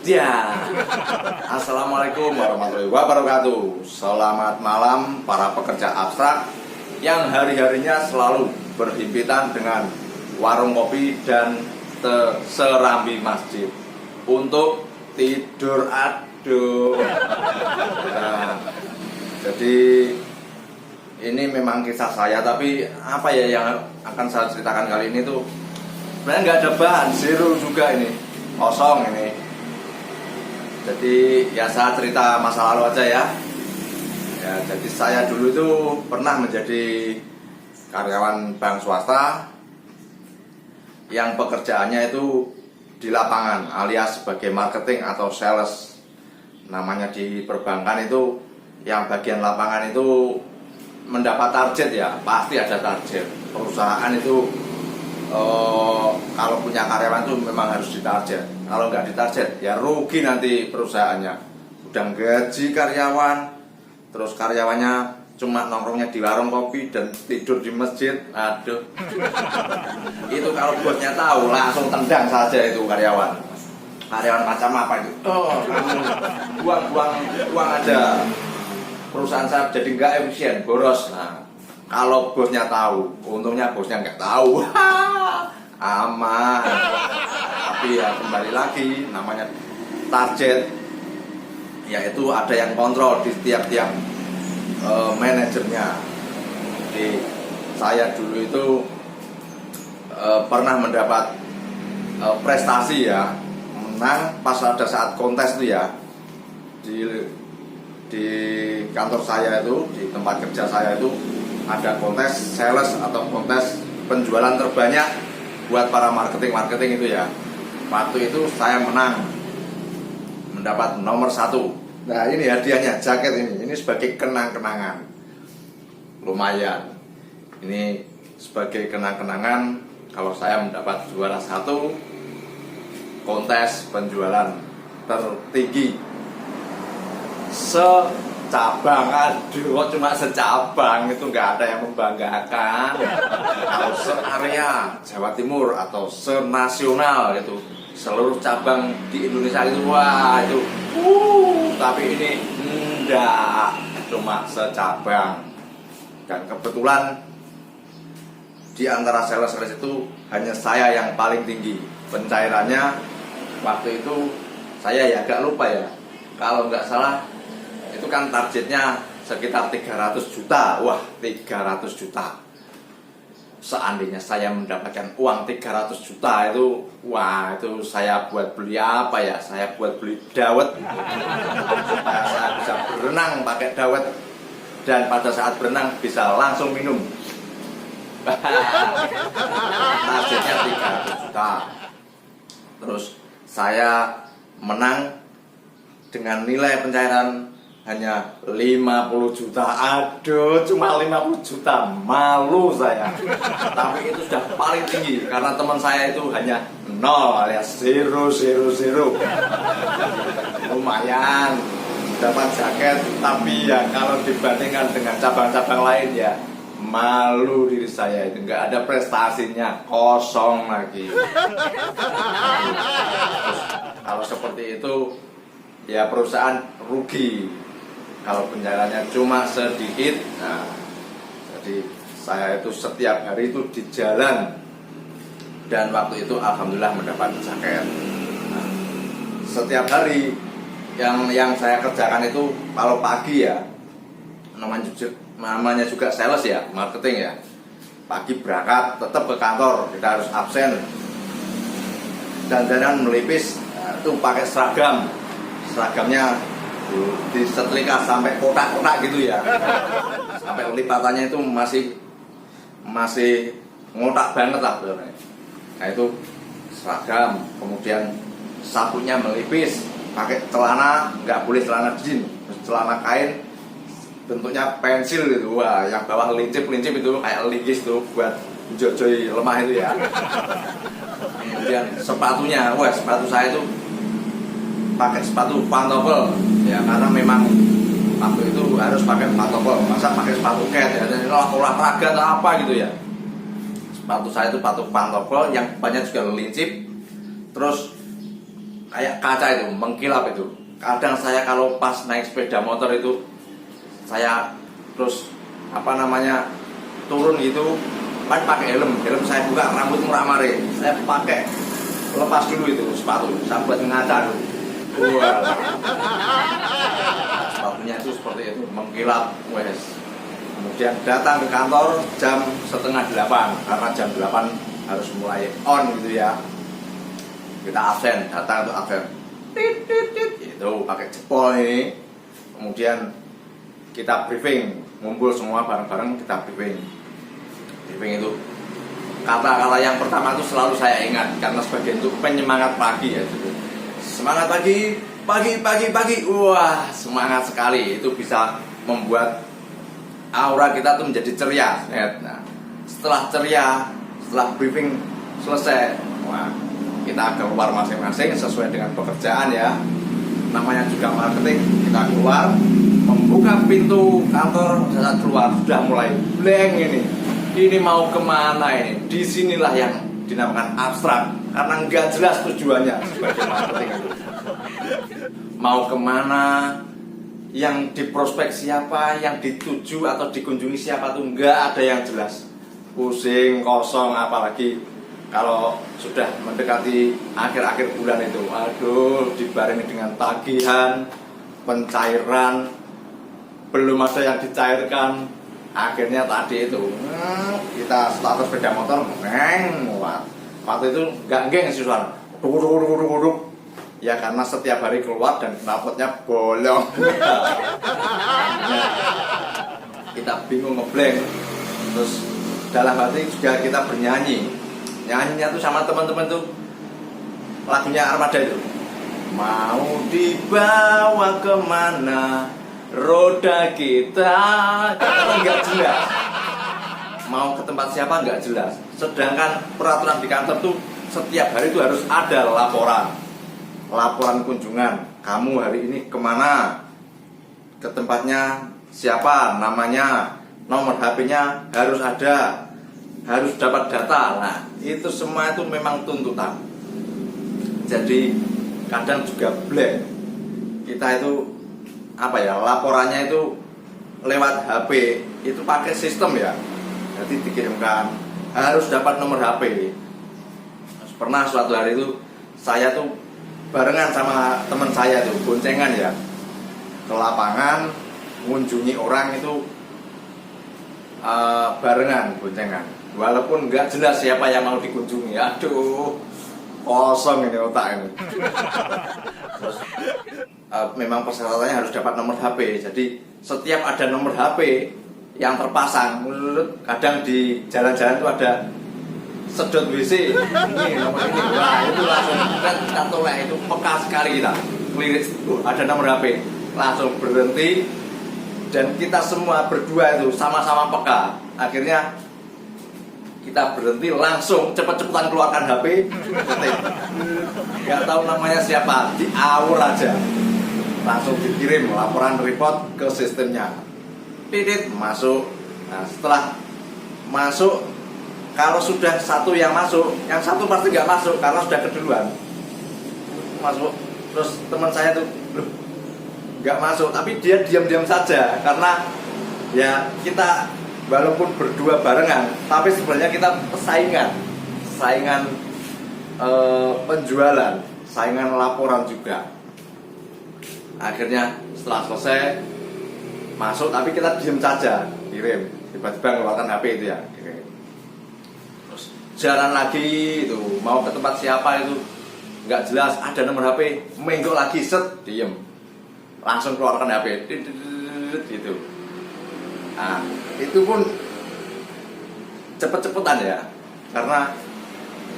Ya. Assalamualaikum warahmatullahi wabarakatuh. Selamat malam para pekerja abstrak yang hari-harinya selalu berhimpitan dengan warung kopi dan serambi masjid untuk tidur. Aduh. Nah, jadi ini memang kisah saya, tapi apa ya yang akan saya ceritakan kali ini tuh sebenarnya nggak ada bahan, zero juga ini, kosong ini. Jadi ya saya cerita masa lalu aja ya. Ya, jadi saya dulu itu pernah menjadi karyawan bank swasta yang pekerjaannya itu di lapangan alias sebagai marketing atau sales. Namanya di perbankan itu yang bagian lapangan itu mendapat target ya, pasti ada target. Perusahaan itu kalau punya karyawan itu memang harus ditarget. Kalau nggak ditarget ya rugi nanti perusahaannya. Udah gaji karyawan, terus karyawannya cuma nongkrongnya di warung kopi dan tidur di masjid. Aduh. Itu kalau bosnya tahu langsung tendang saja itu karyawan. Karyawan macam apa itu? Oh, buang aja. Perusahaan saya jadi nggak efisien, boros. Nah, kalau bosnya tahu, untungnya bosnya nggak tahu. Aman. Tapi ya kembali lagi, namanya target, yaitu ada yang kontrol di tiap-tiap manajernya. Jadi saya dulu itu pernah mendapat prestasi ya, menang pas ada saat kontes itu ya, di kantor saya itu, di tempat kerja saya itu ada kontes sales atau kontes penjualan terbanyak buat para marketing itu ya. Waktu itu saya menang, mendapat nomor 1. Nah ini hadiahnya, jaket ini sebagai kenang-kenangan. Lumayan. Ini sebagai kenang-kenangan kalau saya mendapat juara 1 kontes penjualan tertinggi secabang. Aduh, kok cuma secabang, itu nggak ada yang membanggakan. Kalau se-area Jawa Timur atau senasional itu, seluruh cabang di Indonesia itu, wah itu tapi ini enggak, cuma secabang. Dan kebetulan di antara sales-sales itu hanya saya yang paling tinggi. Pencairannya waktu itu saya ya agak lupa ya, kalau nggak salah itu kan targetnya sekitar 300 juta. Wah, 300 juta. Seandainya saya mendapatkan uang 300 juta itu, wah itu saya buat beli apa ya? Saya buat beli dawet. Supaya saya bisa berenang pakai dawet. Dan pada saat berenang bisa langsung minum. Targetnya 300 juta. Terus saya menang dengan nilai pencairan hanya 50 juta. Aduh, cuma 50 juta. Malu saya. Tapi itu sudah paling tinggi karena teman saya itu hanya 0 alias 0. Lumayan dapat jaket, tapi ya kalau dibandingkan dengan cabang-cabang lain ya malu diri saya, itu nggak ada prestasinya, kosong lagi. Terus, kalau seperti itu ya perusahaan rugi kalau pencairannya cuma sedikit. Nah, jadi saya itu setiap hari itu di jalan, dan waktu itu alhamdulillah mendapat jaket. Nah, setiap hari yang saya kerjakan itu kalau pagi ya, namanya juga sales ya, marketing ya. Pagi berangkat tetap ke kantor, kita harus absen. Dandanan melipis, nah, itu pakai seragam. Seragamnya disetrika sampai kotak-kotak gitu ya, sampai lipatannya itu masih ngotak banget lah sebenarnya. Nah itu seragam, kemudian sabunnya melipis, pakai celana, nggak boleh celana jeans, celana kain bentuknya pensil gitu. Wah, yang bawah lincip itu kayak linggis tuh buat jojoi lemah itu ya. Kemudian sepatunya, wah sepatu saya itu pakai sepatu pantofel ya, karena memang waktu itu harus pakai pantofel. Masa pakai sepatu cat ya, dan olahraga atau apa gitu ya. Sepatu saya itu sepatu pantofel yang banyak juga lincip. Terus kayak kaca itu mengkilap itu. Kadang saya kalau pas naik sepeda motor itu saya terus turun gitu kan pakai helm saya buka, rambut murah mare, saya pakai lepas dulu itu sepatu sampai ngaca dulu. Sepatunya itu seperti itu mengkilap wes. Kemudian datang ke kantor jam 7:30 karena jam 8 harus mulai on gitu ya. Kita absen, datang untuk absen. Itu pakai jempol ini. Kemudian kita briefing, ngumpul semua bareng-bareng kita briefing. Briefing itu kata-kata yang pertama itu selalu saya ingat karena sebagian itu penyemangat pagi ya. Semangat pagi. Wah, semangat sekali. Itu bisa membuat aura kita tuh menjadi ceria. Nah, setelah ceria, setelah briefing selesai, wah, kita keluar masing-masing sesuai dengan pekerjaan ya. Namanya juga marketing, kita keluar, membuka pintu kantor, saat keluar sudah mulai blank ini. Ini mau kemana ini? Disinilah yang dinamakan abstrak karena nggak jelas tujuannya sebagai marketing itu. Mau kemana? Yang diprospek siapa? Yang dituju atau dikunjungi siapa tuh nggak ada yang jelas. Pusing, kosong, apalagi kalau sudah mendekati akhir-akhir bulan itu, aduh, dibarengi dengan tagihan, pencairan, belum ada yang dicairkan. Akhirnya tadi itu kita starter sepeda motor, waktu itu nggak geng sih suara, duduk. Ya karena setiap hari keluar dan knalpotnya bolong. Kita bingung ngeblank. Terus dalam hati juga kita bernyanyi. Nyanyinya tuh sama teman-teman tuh lagunya Armada itu. Mau dibawa kemana roda kita, nggak jelas. Mau ke tempat siapa nggak jelas. Sedangkan peraturan di kantor tuh setiap hari itu harus ada laporan kunjungan. Kamu hari ini kemana? Ke tempatnya siapa? Namanya, nomor HP-nya harus ada, harus dapat data. Nah, itu semua itu memang tuntutan. Jadi kadang juga blank. Kita itu laporannya itu lewat HP, itu pakai sistem ya. Jadi dikirimkan harus dapat nomor HP. Pernah suatu hari itu saya tuh barengan sama teman saya tuh boncengan ya ke lapangan mengunjungi orang itu barengan boncengan, walaupun nggak jelas siapa yang mau dikunjungi. Aduh, kosong ini otak ini. Terus memang persyaratannya harus dapat nomor HP. Jadi setiap ada nomor HP yang terpasang, kadang di jalan-jalan itu ada sedot WC, ini nomor ini, wah itu langsung kita tolak, itu peka sekali kita. Lirik, ada nomor HP, langsung berhenti, dan kita semua berdua itu sama-sama peka. Akhirnya kita berhenti, langsung cepet-cepetan keluarkan HP, nggak tahu namanya siapa, diawur aja, langsung dikirim laporan report ke sistemnya, titit masuk. Nah setelah masuk, kalau sudah satu yang masuk, yang satu pasti nggak masuk karena sudah keduluan masuk. Terus teman saya tuh nggak masuk, tapi dia diam-diam saja karena ya kita walaupun berdua barengan, tapi sebenarnya kita saingan penjualan, saingan laporan juga. Akhirnya setelah selesai masuk, tapi kita diam saja, kirim, tiba-tiba ngeluarkan HP itu ya, kirim. Jalan lagi itu mau ke tempat siapa itu nggak jelas, ada nomor HP, menggok lagi, set, diem, langsung keluarkan HP gitu. Nah itu pun cepet-cepetan ya, karena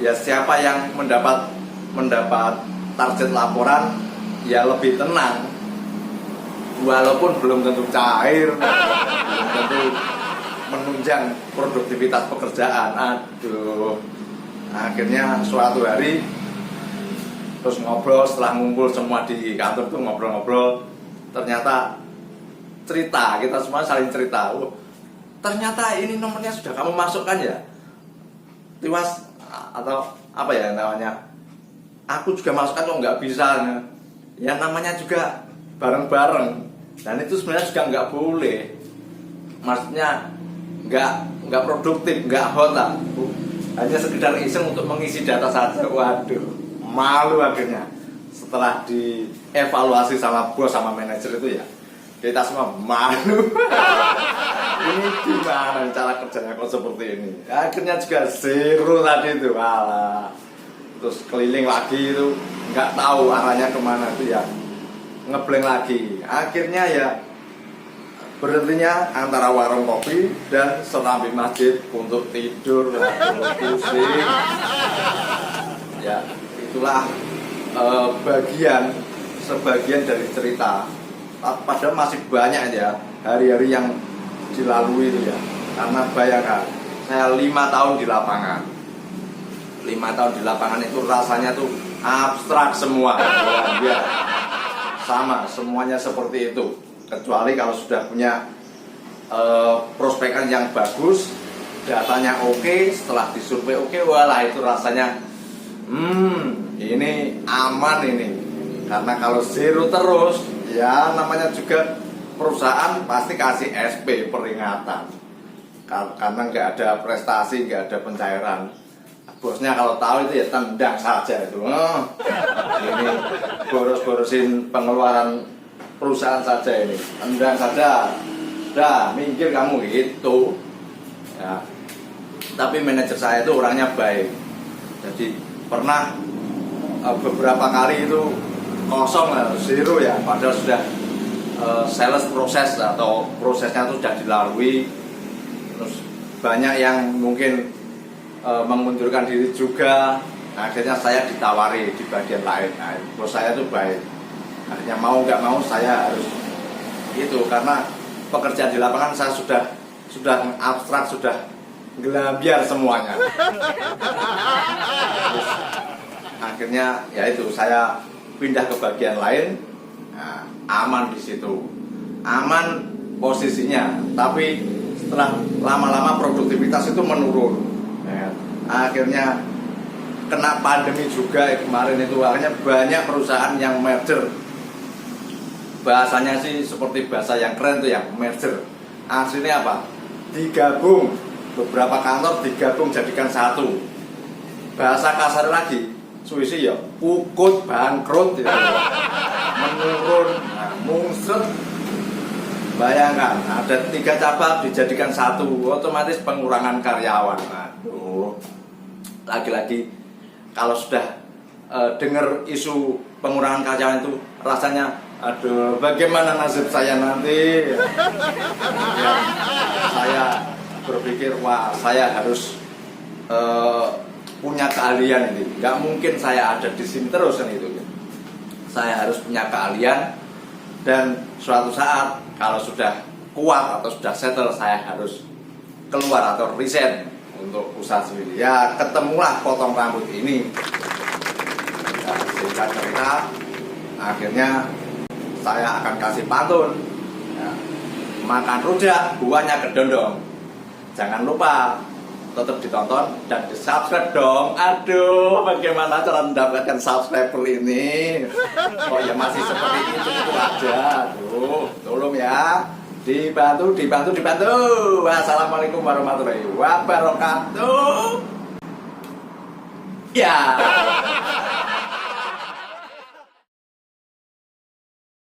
ya siapa yang mendapat target laporan ya lebih tenang, walaupun belum tentu cair, belum tentu menunjang produktivitas pekerjaan. Aduh, akhirnya suatu hari terus ngobrol, setelah ngumpul semua di kantor tuh ngobrol-ngobrol, ternyata cerita, kita semua saling cerita. Ternyata ini nomornya sudah kamu masukkan ya, Tiwas, atau apa ya namanya, aku juga masukkan kok nggak bisa. Ya namanya juga bareng-bareng, dan itu sebenarnya juga nggak boleh. Maksudnya nggak produktif, nggak hot lah. Hanya sekedar iseng untuk mengisi data saja. Waduh, malu akhirnya. Setelah dievaluasi sama bos sama manajer itu ya, kita semua malu. Ini gimana cara kerjanya kok seperti ini? Akhirnya juga zero tadi itu, alah. Terus keliling lagi itu, nggak tahu arahnya kemana itu ya, ngeblank lagi. Akhirnya ya berhentinya antara warung kopi dan serambi masjid untuk tidur, pusing. Ya itulah sebagian dari cerita. Padahal masih banyak ya hari-hari yang dilalui itu ya. Karena bayangkan saya 5 tahun di lapangan. 5 tahun di lapangan itu rasanya tuh abstrak semua. Ya, sama semuanya seperti itu. Kecuali kalau sudah punya prospekan yang bagus, datanya oke, setelah disurvei oke, walah itu rasanya ini aman ini. Karena kalau zero terus, ya namanya juga perusahaan pasti kasih SP peringatan. Karena nggak ada prestasi, nggak ada pencairan. Bosnya kalau tahu itu ya tendang saja itu. Ini boros-borosin pengeluaran perusahaan saja ini, tendang saja. Dah, minggir kamu gitu. Ya. Tapi manajer saya itu orangnya baik. Jadi pernah beberapa kali itu kosong zero ya, padahal sudah sales proses atau prosesnya itu sudah dilalui. Terus banyak yang mungkin mengundurkan diri juga. Akhirnya saya ditawari di bagian lain. Nah, bos saya itu baik. Akhirnya mau nggak mau saya harus itu, karena pekerjaan di lapangan saya sudah abstrak, sudah gelambiar semuanya. Terus, akhirnya ya itu saya pindah ke bagian lain. Nah, aman di situ, aman posisinya. Tapi setelah lama-lama produktivitas itu menurun. Ya, akhirnya kena pandemi juga kemarin itu, akhirnya banyak perusahaan yang merger. Bahasanya sih seperti bahasa yang keren tuh ya, merger. Aslinya apa? Digabung, beberapa kantor digabung jadikan satu. Bahasa kasar lagi, suisi ya, ukut bangkrut gitu. Menurun, mungset. Bayangkan ada 3 cabang dijadikan satu, otomatis pengurangan karyawan. Aduh, lagi-lagi kalau sudah dengar isu pengurangan karyawan itu rasanya, aduh, bagaimana nasib saya nanti? Ya, saya berpikir, wah, saya harus punya keahlian ini. Gak mungkin saya ada di sini terus kan itu. Saya harus punya keahlian, dan suatu saat kalau sudah kuat atau sudah settle, saya harus keluar atau resign untuk usaha sendiri. Ya, ketemulah potong rambut ini. Ya, singkat cerita, akhirnya saya akan kasih pantun ya, makan rujak buahnya kedondong. Jangan lupa tetap ditonton dan di subscribe dong. Aduh, bagaimana cara mendapatkan subscriber ini? Oh ya masih seperti itu aja. Aduh, tolong ya, dibantu. Wassalamualaikum warahmatullahi wabarakatuh. Ya.